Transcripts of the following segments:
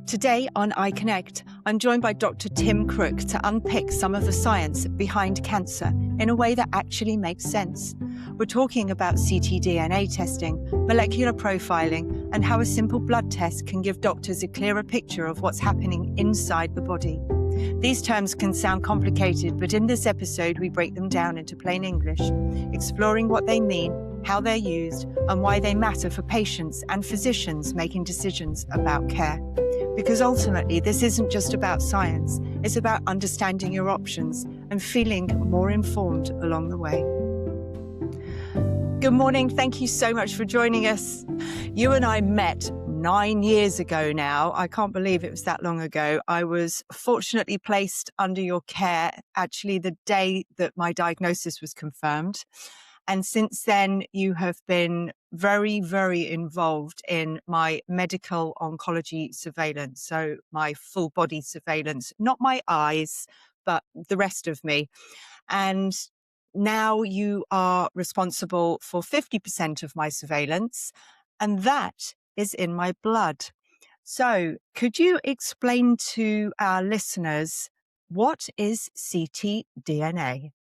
Today on EyeConnect, I'm joined by Dr. Tim Crook to unpick some of the science behind cancer in a way that actually makes sense. We're talking about CTdna testing, molecular profiling, and how a simple blood test can give doctors a clearer picture of what's happening inside the body. These terms can sound complicated, but in this episode, we break them down into plain English, exploring what they mean, how they're used, and why they matter for patients and physicians making decisions about care. Because ultimately, this isn't just about science, it's about understanding your options and feeling more informed along the way. Good morning. Thank you so much for joining us. You and I met 9 years ago now. I can't believe it was that long ago. I was fortunately placed under your care actually the day that my diagnosis was confirmed. And since then, you have been very, very involved in my medical oncology surveillance. So my full body surveillance, not my eyes, but the rest of me. And now you are responsible for 50% of my surveillance, and that is in my blood. So could you explain to our listeners, what is CTdna?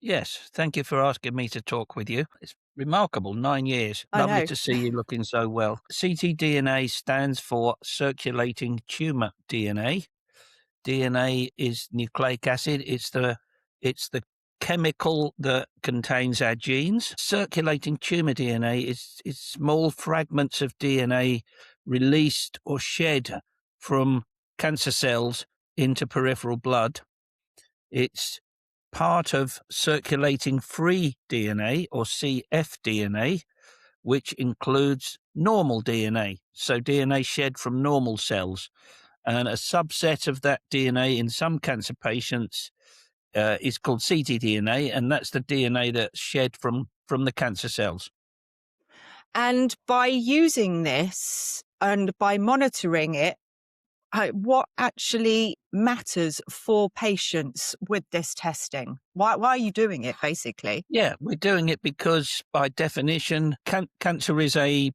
Yes, thank you for asking me to talk with you. It's remarkable, 9 years. I Lovely know. to see you looking so well. CTdna stands for circulating tumour DNA. DNA is nucleic acid. It's the chemical that contains our genes. Circulating tumour DNA is small fragments of DNA released or shed from cancer cells into peripheral blood. It's part of circulating free DNA or cfDNA, which includes normal DNA, so DNA shed from normal cells. And a subset of that DNA in some cancer patients is called CTdna, and that's the DNA that's shed from the cancer cells. And by using this and by monitoring it, what actually matters for patients with this testing? Why are you doing it, basically? Yeah, we're doing it because, by definition, cancer is a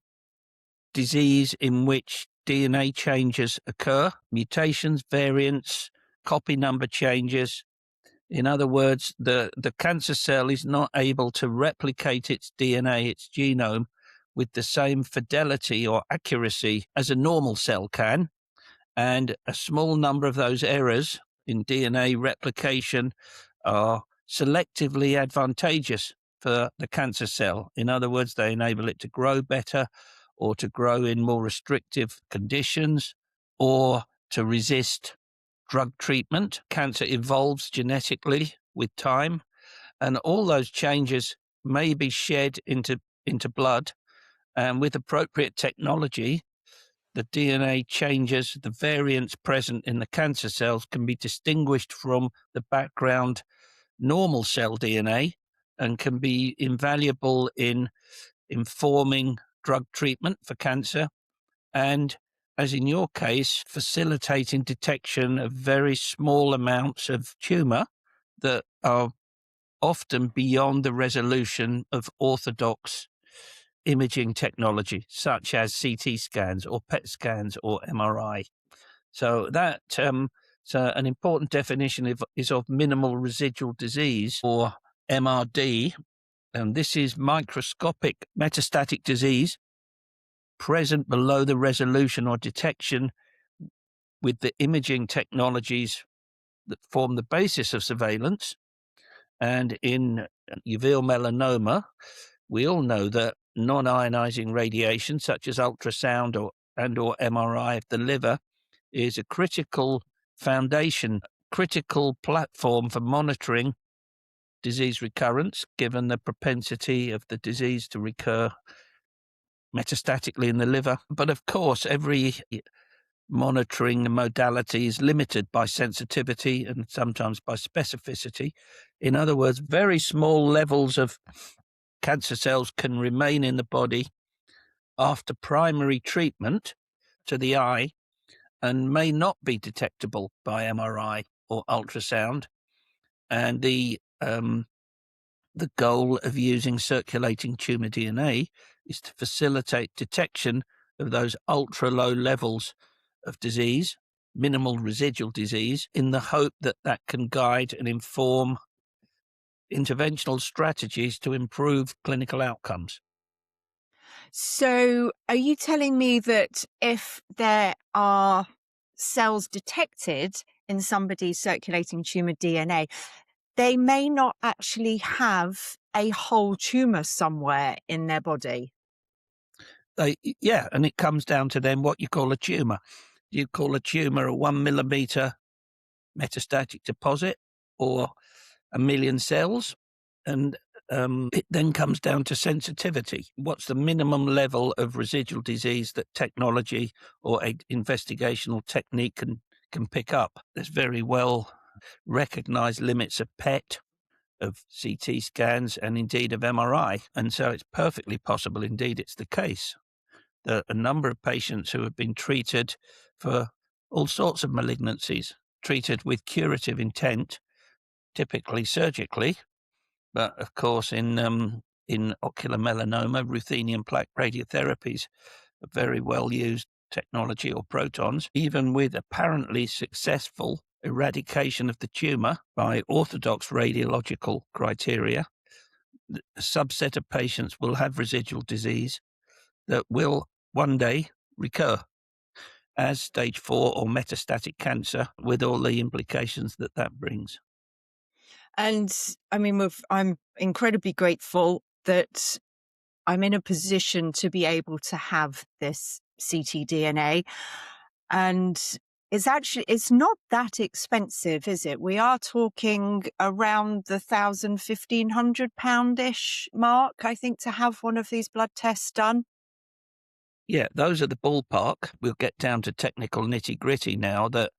disease in which DNA changes occur, mutations, variants, copy number changes. In other words, the cancer cell is not able to replicate its DNA, its genome, with the same fidelity or accuracy as a normal cell can. And a small number of those errors in DNA replication are selectively advantageous for the cancer cell. In other words, they enable it to grow better, or to grow in more restrictive conditions, or to resist drug treatment. Cancer evolves genetically with time, and all those changes may be shed into blood. And with appropriate technology, the DNA changes, the variants present in the cancer cells can be distinguished from the background normal cell DNA and can be invaluable in informing drug treatment for cancer, and, as in your case, facilitating detection of very small amounts of tumour that are often beyond the resolution of orthodox imaging technology, such as CT scans or PET scans or MRI. So that an important definition is of minimal residual disease, or MRD, and this is microscopic metastatic disease present below the resolution or detection with the imaging technologies that form the basis of surveillance. And in uveal melanoma, we all know that non-ionizing radiation, such as ultrasound or MRI of the liver, is a critical foundation, critical platform for monitoring disease recurrence, given the propensity of the disease to recur metastatically in the liver. But of course, every monitoring modality is limited by sensitivity and sometimes by specificity. In other words, very small levels of cancer cells can remain in the body after primary treatment to the eye and may not be detectable by MRI or ultrasound. And the goal of using circulating tumour DNA is to facilitate detection of those ultra low levels of disease, minimal residual disease, in the hope that that can guide and inform interventional strategies to improve clinical outcomes. So are you telling me that if there are cells detected in somebody's circulating tumour DNA, they may not actually have a whole tumour somewhere in their body? Yeah, and it comes down to then what you call a tumour. You call a tumour a 1 millimetre metastatic deposit or a million cells, and it then comes down to sensitivity. What's the minimum level of residual disease that technology or a investigational technique can pick up? There's very well recognised limits of PET, of CT scans, and indeed of MRI, and so it's perfectly possible, indeed it's the case, that a number of patients who have been treated for all sorts of malignancies, treated with curative intent, typically surgically, but of course in ocular melanoma, ruthenium plaque radiotherapies are very well used technology, or protons, even with apparently successful eradication of the tumour by orthodox radiological criteria. A subset of patients will have residual disease that will one day recur as stage 4 or metastatic cancer, with all the implications that that brings. And I mean, I'm incredibly grateful that I'm in a position to be able to have this CTdna. And it's not that expensive, is it? We are talking around the £1,500-ish mark, I think, to have one of these blood tests done. Yeah, those are the ballpark. We'll get down to technical nitty-gritty now. That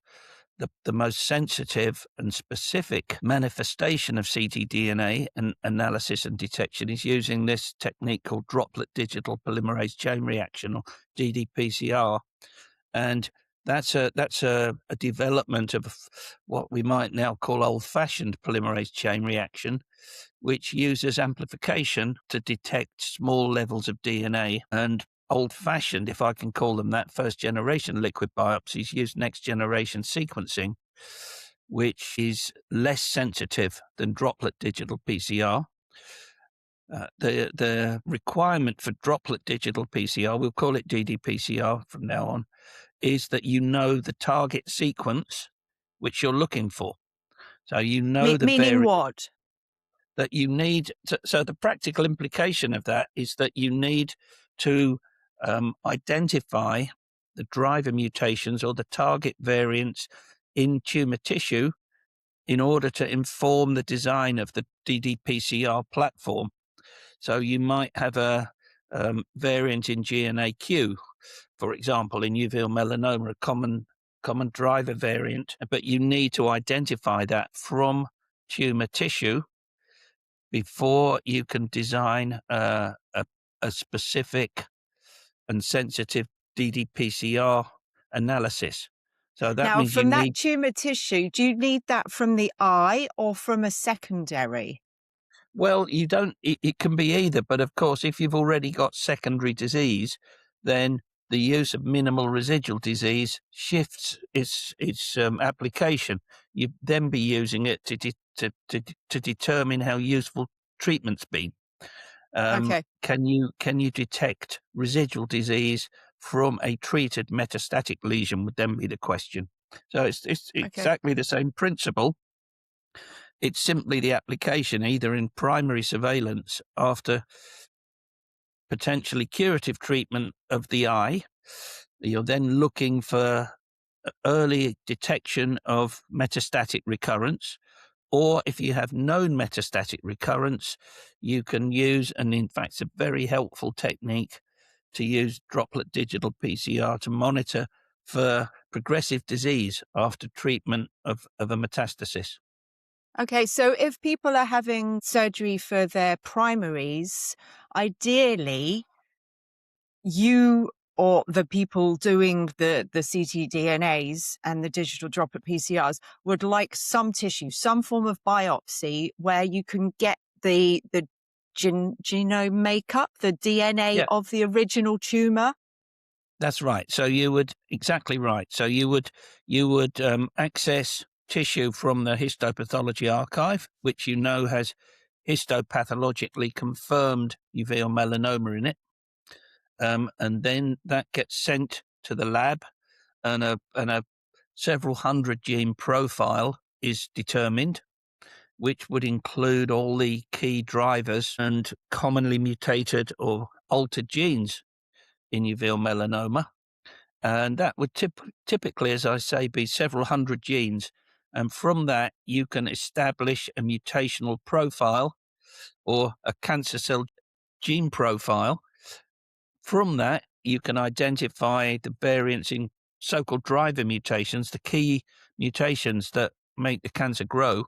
the most sensitive and specific manifestation of ctDNA and analysis and detection is using this technique called droplet digital polymerase chain reaction, or DDPcr. And that's a development of what we might now call old-fashioned polymerase chain reaction, which uses amplification to detect small levels of DNA. And old-fashioned, if I can call them that, first-generation liquid biopsies use next-generation sequencing, which is less sensitive than droplet digital PCR. The requirement for droplet digital PCR, we'll call it DDPcr from now on, is that you know the target sequence which you're looking for. So you know Meaning what? That you need to, so the practical implication of that is that you need to identify the driver mutations or the target variants in tumor tissue in order to inform the design of the DDPcr platform. So you might have a variant in GNAQ, for example, in uveal melanoma, a common driver variant, but you need to identify that from tumor tissue before you can design a specific and sensitive DDPcr analysis. So that means from that tumour tissue, do you need that from the eye or from a secondary? Well, you don't. It can be either, but of course, if you've already got secondary disease, then the use of minimal residual disease shifts its application. You'd then be using it to determine how useful treatment's been. Okay. Can you detect residual disease from a treated metastatic lesion? Would then be the question. So it's exactly the same principle. It's simply the application either in primary surveillance after potentially curative treatment of the eye. You're then looking for early detection of metastatic recurrence, or if you have known metastatic recurrence, you can use, and in fact it's a very helpful technique, to use droplet digital PCR to monitor for progressive disease after treatment of a metastasis. Okay, so if people are having surgery for their primaries, ideally, you or the people doing the CTDNAs and the digital droplet PCRs would like some tissue, some form of biopsy where you can get the genome makeup, the DNA of the original tumour. That's right. So you would, exactly right. So you would access tissue from the histopathology archive, which you know has histopathologically confirmed uveal melanoma in it. And then that gets sent to the lab, and a several hundred gene profile is determined, which would include all the key drivers and commonly mutated or altered genes in uveal melanoma. And that would typically, as I say, be several hundred genes. And from that, you can establish a mutational profile or a cancer cell gene profile. From that, you can identify the variants in so-called driver mutations, the key mutations that make the cancer grow.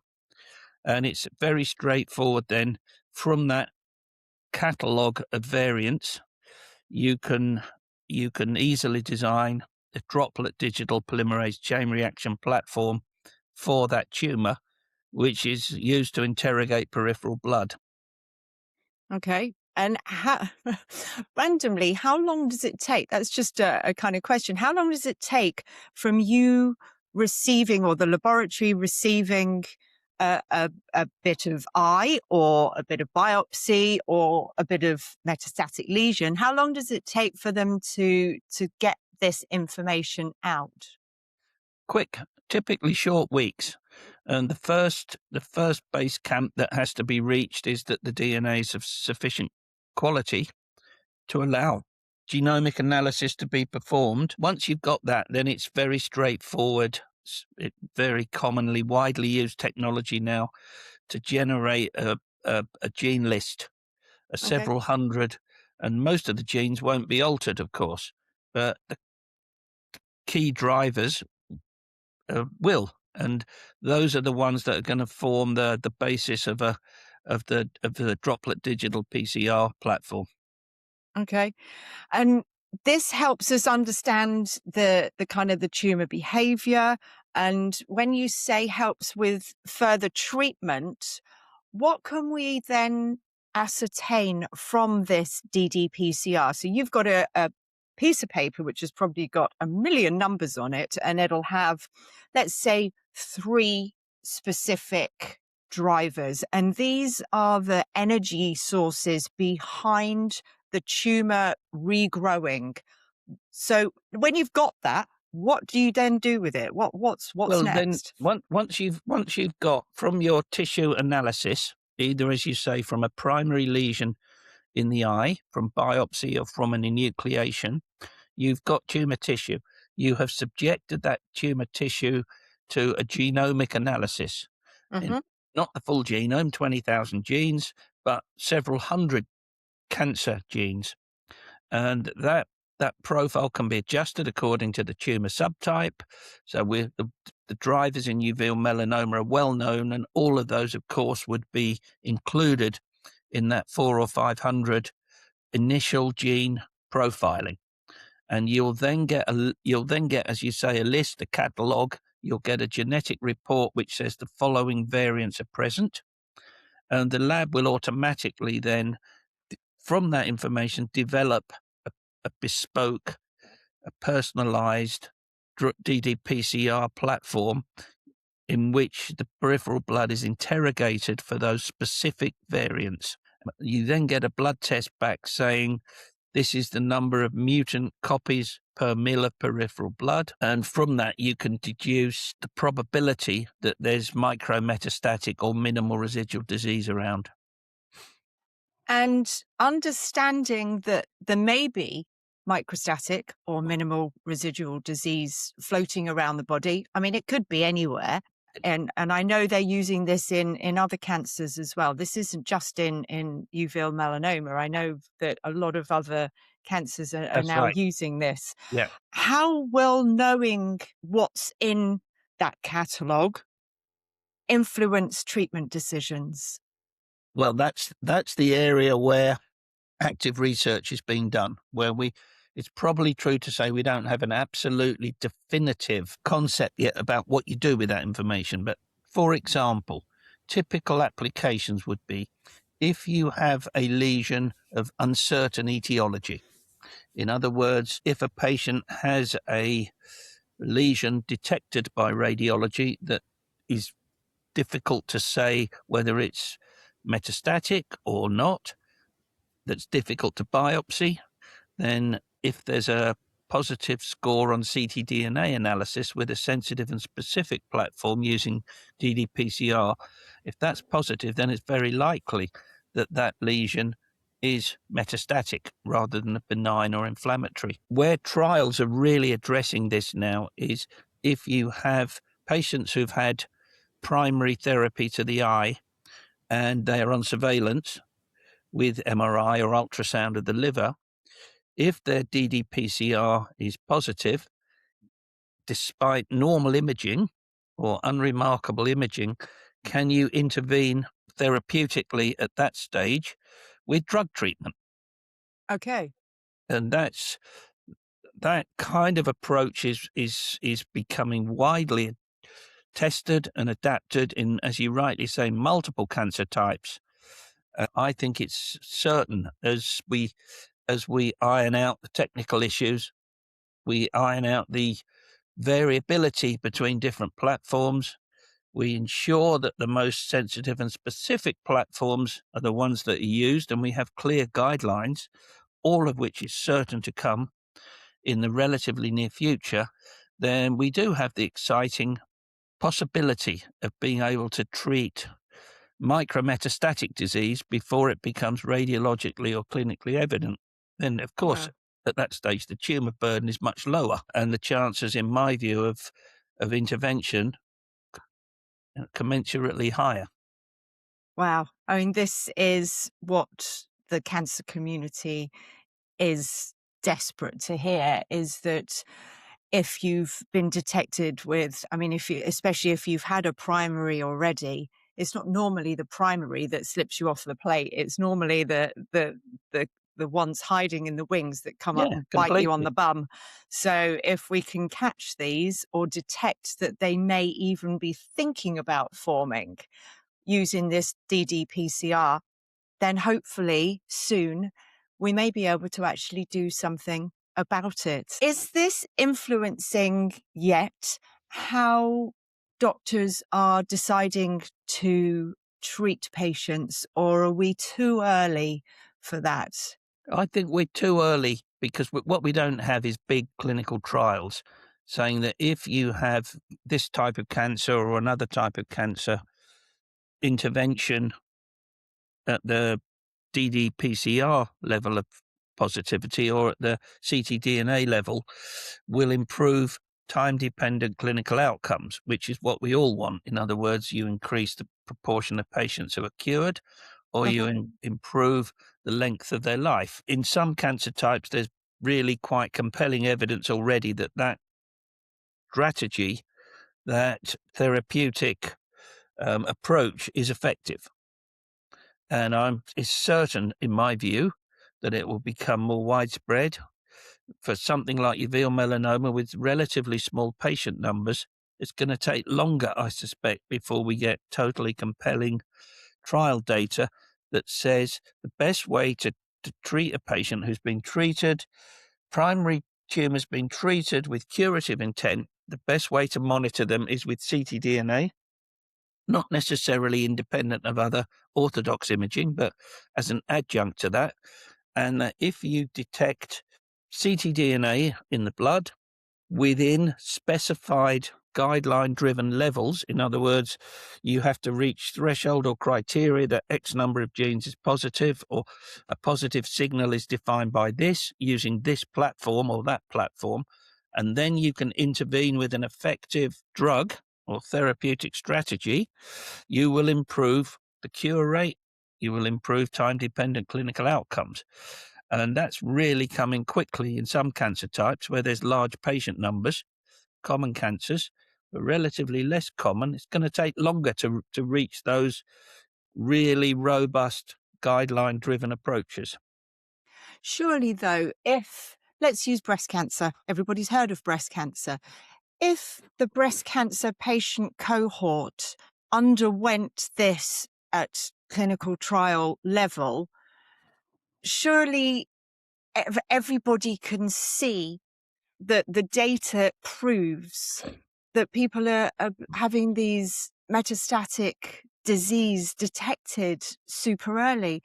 And it's very straightforward then. From that catalogue of variants, you can easily design a droplet digital polymerase chain reaction platform for that tumour, which is used to interrogate peripheral blood. Okay. And randomly, how long does it take? That's just a kind of question. How long does it take from you receiving, or the laboratory receiving, a bit of eye or a bit of biopsy or a bit of metastatic lesion? How long does it take for them to get this information out? Quick, typically short weeks. And the first base camp that has to be reached is that the DNA is of sufficient quality to allow genomic analysis to be performed. Once you've got that, then it's very straightforward. It's very commonly widely used technology now to generate a gene list, several hundred, and most of the genes won't be altered, of course, but the key drivers will, and those are the ones that are going to form the basis of the droplet digital PCR platform. Okay. And this helps us understand the kind of the tumor behavior. And when you say helps with further treatment, what can we then ascertain from this DDPcr? So you've got a piece of paper which has probably got a million numbers on it, and it'll have, let's say, 3 specific drivers. And these are the energy sources behind the tumor regrowing. So when you've got that, what do you then do with it? What's Well, next? then once you've got from your tissue analysis, either, as you say, from a primary lesion in the eye, from biopsy or from an enucleation, you've got tumor tissue. You have subjected that tumor tissue to a genomic analysis. Mm-hmm. Not the full genome, 20,000 genes, but several hundred cancer genes. And that profile can be adjusted according to the tumor subtype. So the drivers in uveal melanoma are well known, and all of those, of course, would be included in that 400 or 500 initial gene profiling. And you'll then get, as you say, a list, a catalogue. You'll get a genetic report which says the following variants are present. And the lab will automatically then, from that information, develop a bespoke, a personalized DDPcr platform in which the peripheral blood is interrogated for those specific variants. You then get a blood test back saying this is the number of mutant copies per mil of peripheral blood. And from that, you can deduce the probability that there's micrometastatic or minimal residual disease around. And understanding that there may be microstatic or minimal residual disease floating around the body. I mean, it could be anywhere. And I know they're using this in other cancers as well. This isn't just in uveal melanoma. I know that a lot of other cancers are now right. using this. Yeah. How will knowing what's in that catalogue influence treatment decisions? Well, that's the area where active research is being done, where it's probably true to say we don't have an absolutely definitive concept yet about what you do with that information. But for example, typical applications would be if you have a lesion of uncertain etiology, In other words, if a patient has a lesion detected by radiology that is difficult to say whether it's metastatic or not, that's difficult to biopsy, then if there's a positive score on CTdna analysis with a sensitive and specific platform using DDPcr, if that's positive, then it's very likely that that lesion is metastatic rather than benign or inflammatory. Where trials are really addressing this now is if you have patients who've had primary therapy to the eye and they are on surveillance with MRI or ultrasound of the liver, if their DDPcr is positive, despite normal imaging or unremarkable imaging, can you intervene therapeutically at that stage with drug treatment? Okay. And that kind of approach is becoming widely tested and adapted in, as you rightly say, multiple cancer types. I think it's certain as we iron out the technical issues, we iron out the variability between different platforms, we ensure that the most sensitive and specific platforms are the ones that are used, and we have clear guidelines, all of which is certain to come in the relatively near future, then we do have the exciting possibility of being able to treat micrometastatic disease before it becomes radiologically or clinically evident. Then, of course, at that stage, the tumour burden is much lower, and the chances, in my view, of intervention commensurately higher. Wow. I mean, this is what the cancer community is desperate to hear, is that if you've been detected with, I mean, especially if you've had a primary already, it's not normally the primary that slips you off the plate. It's normally the ones hiding in the wings that come up and bite you on the bum. So if we can catch these or detect that they may even be thinking about forming using this DDPcr, then hopefully soon we may be able to actually do something about it. Is this influencing yet how doctors are deciding to treat patients, or are we too early for that? I think we're too early because what we don't have is big clinical trials saying that if you have this type of cancer or another type of cancer, intervention at the DDPcr level of positivity or at the CTdna level will improve time-dependent clinical outcomes, which is what we all want. In other words, you increase the proportion of patients who are cured, or you improve the length of their life. In some cancer types, there's really quite compelling evidence already that that strategy, that therapeutic approach is effective. And it's certain, in my view, that it will become more widespread. For something like uveal melanoma with relatively small patient numbers, it's going to take longer, I suspect, before we get totally compelling trial data that says the best way to treat a patient who's been treated, primary tumour's been treated with curative intent, the best way to monitor them is with CTdna, not necessarily independent of other orthodox imaging, but as an adjunct to that. And that if you detect CTdna in the blood within specified guideline-driven levels, in other words, you have to reach threshold or criteria that X number of genes is positive, or a positive signal is defined by this, using this platform or that platform, and then you can intervene with an effective drug or therapeutic strategy, you will improve the cure rate, you will improve time-dependent clinical outcomes. And that's really coming quickly in some cancer types where there's large patient numbers, common cancers, but relatively less common. It's going to take longer to reach those really robust guideline-driven approaches. Surely, though, let's use breast cancer. Everybody's heard of breast cancer. If the breast cancer patient cohort underwent this at clinical trial level, surely everybody can see that the data proves that people are having these metastatic disease detected super early.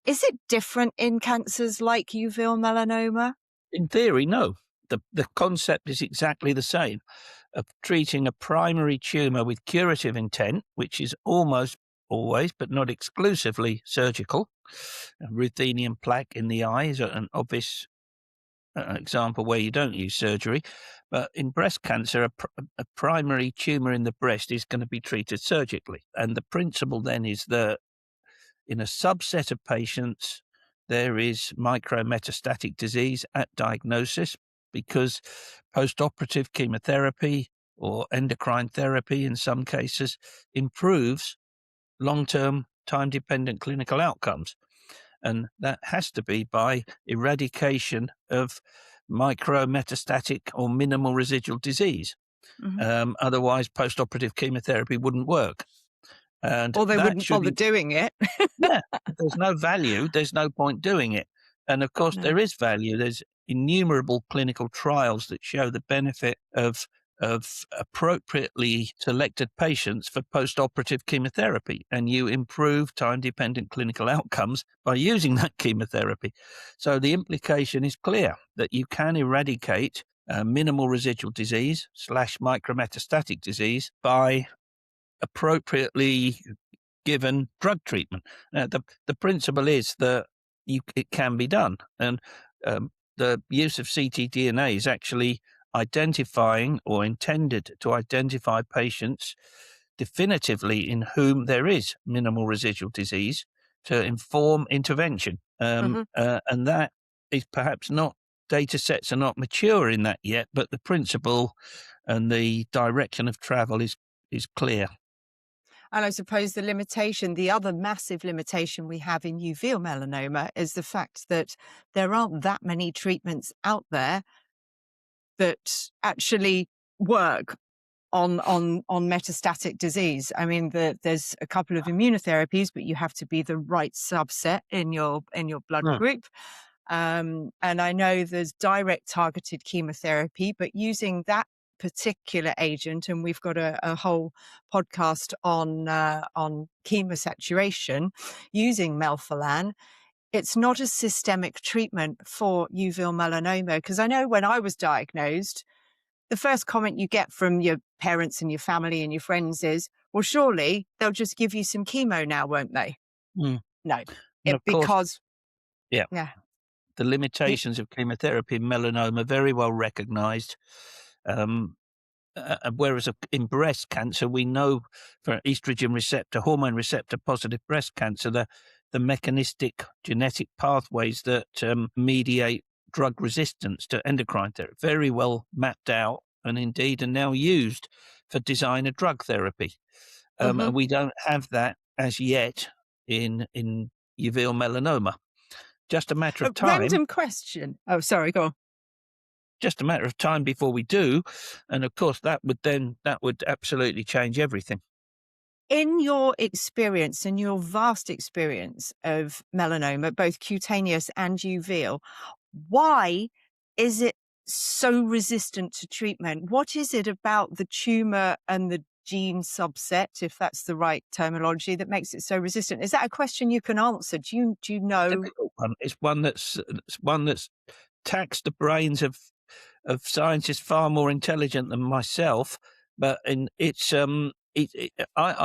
Is it different in cancers like uveal melanoma? In theory, no. The concept is exactly the same, of treating a primary tumour with curative intent, which is almost always, but not exclusively, surgical. Ruthenian plaque in the eye is an obvious example where you don't use surgery. But in breast cancer, a primary tumour in the breast is going to be treated surgically. And the principle then is that in a subset of patients, there is micrometastatic disease at diagnosis because postoperative chemotherapy or endocrine therapy in some cases improves long-term time-dependent clinical outcomes. And that has to be by eradication of micrometastatic or minimal residual disease. Mm-hmm. Otherwise, postoperative chemotherapy wouldn't work. And Or they that wouldn't should bother doing it. yeah, if there's no value, there's no point doing it. And of course, No. there is value. There's innumerable clinical trials that show the benefit of appropriately selected patients for postoperative chemotherapy, and you improve time-dependent clinical outcomes by using that chemotherapy. So the implication is clear that you can eradicate minimal residual disease / micrometastatic disease by appropriately given drug treatment. The principle is that it can be done, and the use of CTdna is actually identifying or intended to identify patients definitively in whom there is minimal residual disease to inform intervention. Mm-hmm. And that is perhaps not, data sets are not mature in that yet, but the principle and the direction of travel is clear. And I suppose the other massive limitation we have in uveal melanoma is the fact that there aren't that many treatments out there that actually work on metastatic disease. I mean, there's a couple of immunotherapies, but you have to be the right subset in your blood group. And I know there's direct targeted chemotherapy, but using that particular agent, and we've got a whole podcast on chemosaturation using melphalan. It's not a systemic treatment for uveal melanoma, because I know when I was diagnosed, the first comment you get from your parents and your family and your friends is, well, surely they'll just give you some chemo now, won't they? Mm. No, And of course, yeah. The limitations of chemotherapy in melanoma are very well recognised. Whereas in breast cancer, we know for estrogen receptor, hormone receptor positive breast cancer, the mechanistic genetic pathways that mediate drug resistance to endocrine therapy, very well mapped out and indeed are now used for design of drug therapy. And we don't have that as yet in uveal melanoma. Just a matter of time. Random question. Oh, sorry, go on. Just a matter of time before we do. And of course, that would absolutely change everything. In your experience, in your vast experience of melanoma, both cutaneous and uveal, why is it so resistant to treatment? What is it about the tumour and the gene subset, if that's the right terminology, that makes it so resistant? Is that a question you can answer? Do you know? It's one that's taxed the brains of scientists far more intelligent than myself, but I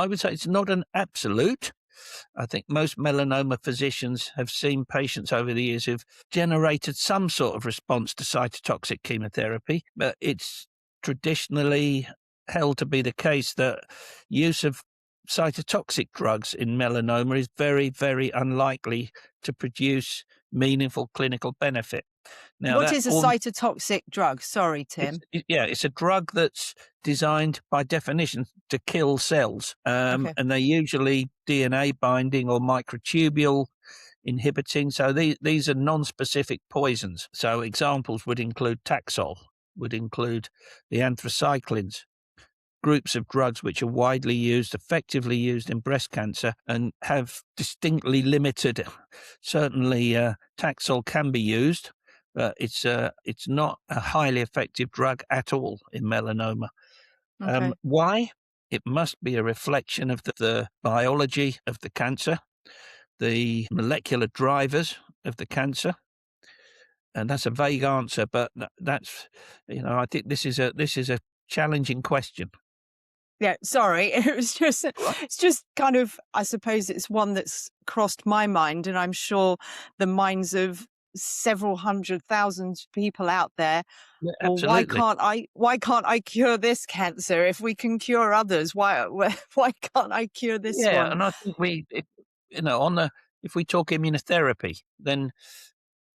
would say it's not an absolute. I think most melanoma physicians have seen patients over the years who've generated some sort of response to cytotoxic chemotherapy, but it's traditionally held to be the case that use of cytotoxic drugs in melanoma is very, very unlikely to produce meaningful clinical benefit. Now, what is a cytotoxic drug? Sorry, Tim. It's a drug that's designed by definition to kill cells. And they're usually DNA binding or microtubule inhibiting. So these are non-specific poisons. So examples would include Taxol, would include the anthracyclines, groups of drugs which are widely used, effectively used in breast cancer and have distinctly limited. Certainly Taxol can be used. It's not a highly effective drug at all in melanoma. Okay. Why? It must be a reflection of the biology of the cancer, the molecular drivers of the cancer. And that's a vague answer, but that's, I think this is a challenging question. Yeah, sorry. It's just kind of, I suppose it's one that's crossed my mind, and I'm sure the minds of several 100,000 people out there. Yeah, Well, absolutely. why can't I cure this cancer? If we can cure others, why can't I cure this Yeah, one? and I think if we talk immunotherapy, then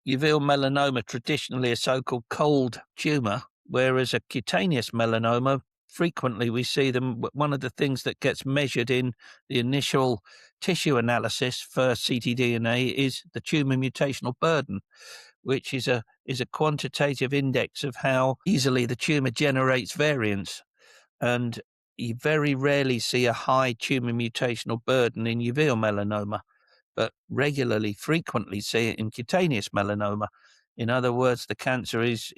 uveal melanoma, traditionally a so-called cold tumour, whereas a cutaneous melanoma, frequently we see them. One of the things that gets measured in the initial tissue analysis for CTdna is the tumour mutational burden, which is a quantitative index of how easily the tumour generates variants. And you very rarely see a high tumour mutational burden in uveal melanoma, but regularly, frequently see it in cutaneous melanoma. In other words, the cancer is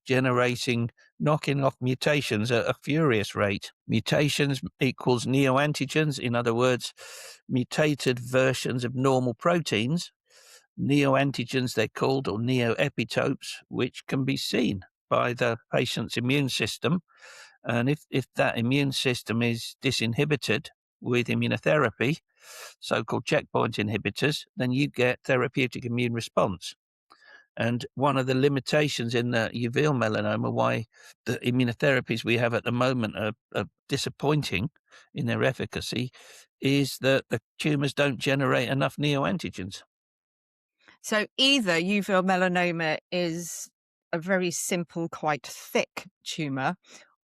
generating, knocking off mutations at a furious rate. Mutations equals neoantigens, in other words, mutated versions of normal proteins. Neoantigens, they're called, or neoepitopes, which can be seen by the patient's immune system. And if that immune system is disinhibited with immunotherapy, so-called checkpoint inhibitors, then you get therapeutic immune response. And one of the limitations in the uveal melanoma, why the immunotherapies we have at the moment are disappointing in their efficacy, is that the tumours don't generate enough neoantigens. So either uveal melanoma is a very simple, quite thick tumour,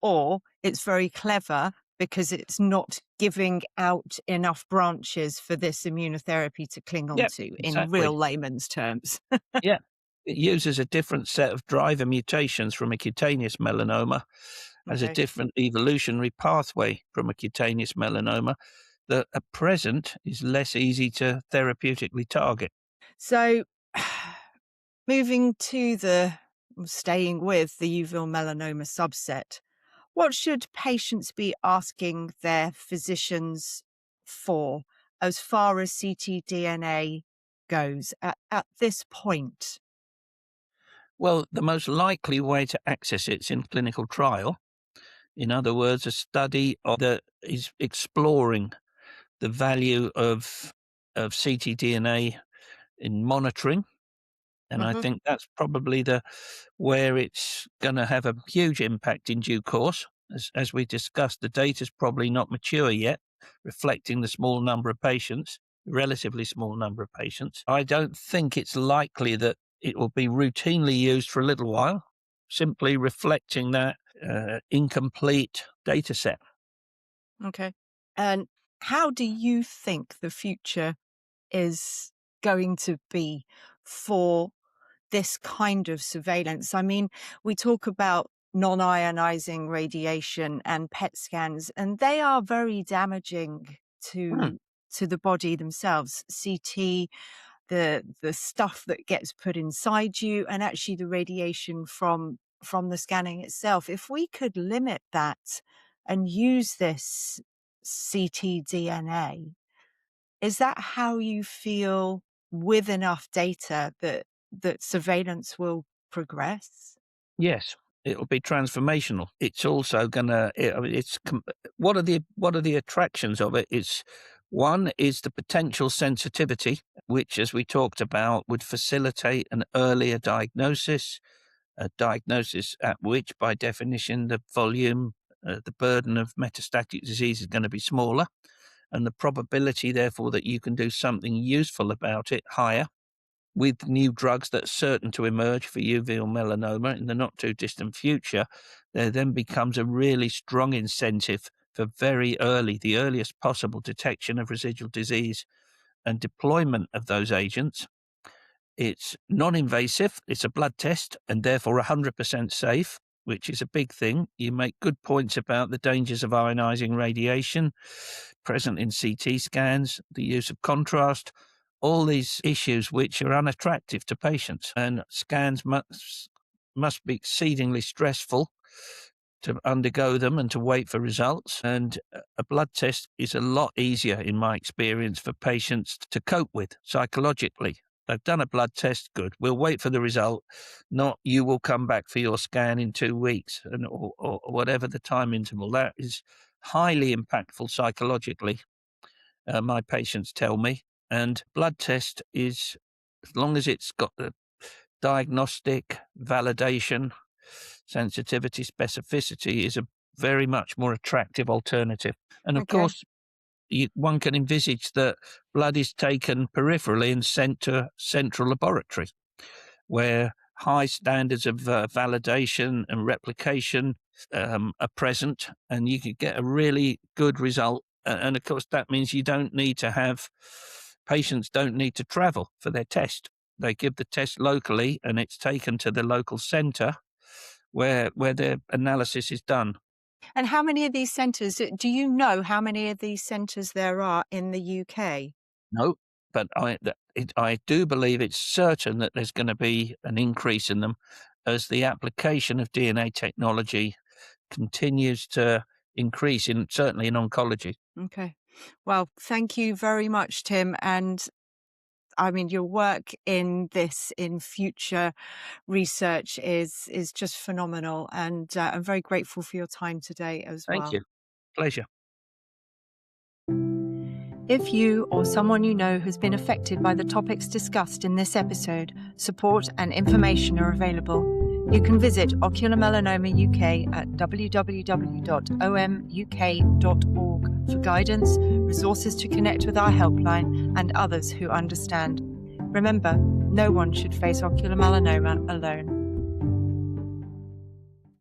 or it's very clever because it's not giving out enough branches for this immunotherapy to cling Yeah, onto, in exactly. real layman's terms. Yeah. It uses a different set of driver mutations from a cutaneous melanoma, has a Okay. different evolutionary pathway from a cutaneous melanoma that at present is less easy to therapeutically target. So moving to staying with the uveal melanoma subset, what should patients be asking their physicians for as far as CTdna goes at this point? Well, the most likely way to access it's in clinical trial. In other words, a study that is exploring the value of CTdna in monitoring. And I Hmm. think that's probably where it's going to have a huge impact in due course. As we discussed, the data's probably not mature yet, reflecting the small number of patients, relatively small number of patients. I don't think it's likely that it will be routinely used for a little while, simply reflecting that incomplete data set. Okay. And how do you think the future is going to be for this kind of surveillance? I mean, we talk about non-ionizing radiation and PET scans, and they are very damaging Hmm. to the body themselves. CT, the stuff that gets put inside you, and actually the radiation from the scanning itself. If we could limit that and use this CTdna, is that how you feel with enough data that surveillance will progress? Yes, it'll be transformational. It's also gonna. I mean, what are the attractions of it? It's one is the potential sensitivity, which, as we talked about, would facilitate an earlier diagnosis, a diagnosis at which, by definition, the volume, the burden of metastatic disease is going to be smaller, and the probability, therefore, that you can do something useful about it higher with new drugs that are certain to emerge for uveal melanoma in the not too distant future. There then becomes a really strong incentive for very early, the earliest possible detection of residual disease and deployment of those agents. It's non-invasive, it's a blood test, and therefore 100% safe, which is a big thing. You make good points about the dangers of ionizing radiation present in CT scans, the use of contrast. all these issues which are unattractive to patients, and scans must be exceedingly stressful to undergo them and to wait for results. And a blood test is a lot easier, in my experience, for patients to cope with psychologically. They've done a blood test, good. We'll wait for the result, not you will come back for your scan in 2 weeks, or whatever the time interval. That is highly impactful psychologically, my patients tell me. And blood test is, as long as it's got the diagnostic, validation, sensitivity, specificity, is a very much more attractive alternative. And of course, one can envisage that blood is taken peripherally and sent to central laboratory, where high standards of validation and replication are present, and you can get a really good result. And of course, that means patients don't need to travel for their test. They give the test locally, and it's taken to the local centre where their analysis is done. And how many of these centres, do you know how many of these centres there are in the UK? No, but I do believe it's certain that there's going to be an increase in them as the application of DNA technology continues to increase, certainly in oncology. Okay. Well, thank you very much, Tim. And I mean, your work in future research is just phenomenal. And I'm very grateful for your time today as well. Thank you. Pleasure. If you or someone you know has been affected by the topics discussed in this episode, support and information are available. You can visit Ocular Melanoma UK at www.omuk.org for guidance, resources to connect with our helpline, and others who understand. Remember, no one should face ocular melanoma alone.